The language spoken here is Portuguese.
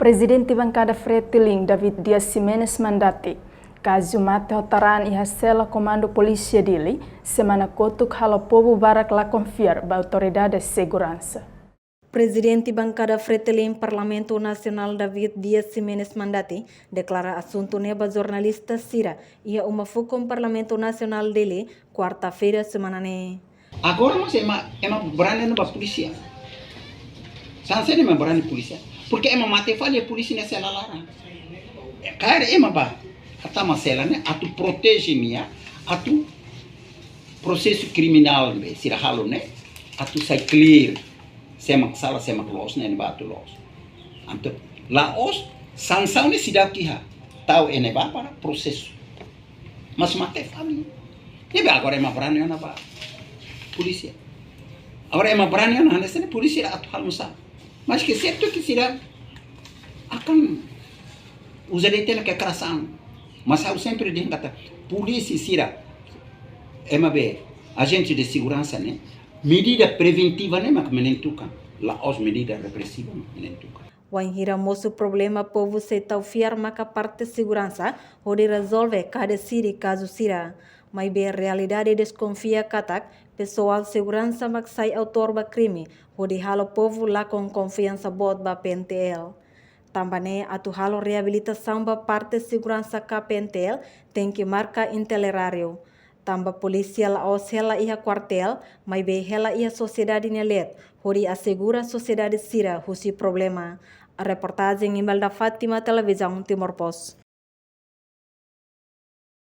Presidente Bancada Fretilin David Dias Simenes Mandati, caso mate hotaran e recela comando polícia dele, semana kotuk halo povo barak la confiar ba autoridade de segurança. Presidente Bancada Fretilin Parlamento Nacional David Dias Simenes Mandati declara assunto neba jornalista Sira e uma fucom Parlamento Nacional dele quarta-feira semana ne. Agora nós é uma branda na polícia. Sanse é uma branda polícia. Porque é uma mate falha polícia nessa lara. Cara é uma ba. Até uma cela né, a tu protege minha, a tu processo criminal né, se ralo né, a tu sai clear, sema sala sema close né, batu los. Anto lá os sanção né se dá aqui ha, tal é né para processo. Mas mate falha. E agora é uma branda na ba polícia. Agora é uma branda na nessa polícia a tu almoçar. Mas que certo que será akan usar tela que cração. Mas eu sempre digo que polícia será MB, agente de segurança né, medida preventiva né, mas menentuca. Lá as medidas repressivas menentuca. Wanhira moço problema povo se tau firma que parte de segurança onde resolve cada siri caso sira. Mas bem realidade desconfia katak pessoal segurança mak sai autor ba crime onde halo povo lá com confiança bot ba PNTL. Também atu halo reabilitação ba parte de segurança ka PNTL tem que marcar interário. Tamba polícia la os hela iha quartel, mas bem hela iha sociedade nelet, onde assegura a sociedade sira husi problema. A reportagem em da Fátima Televisão Timor Post.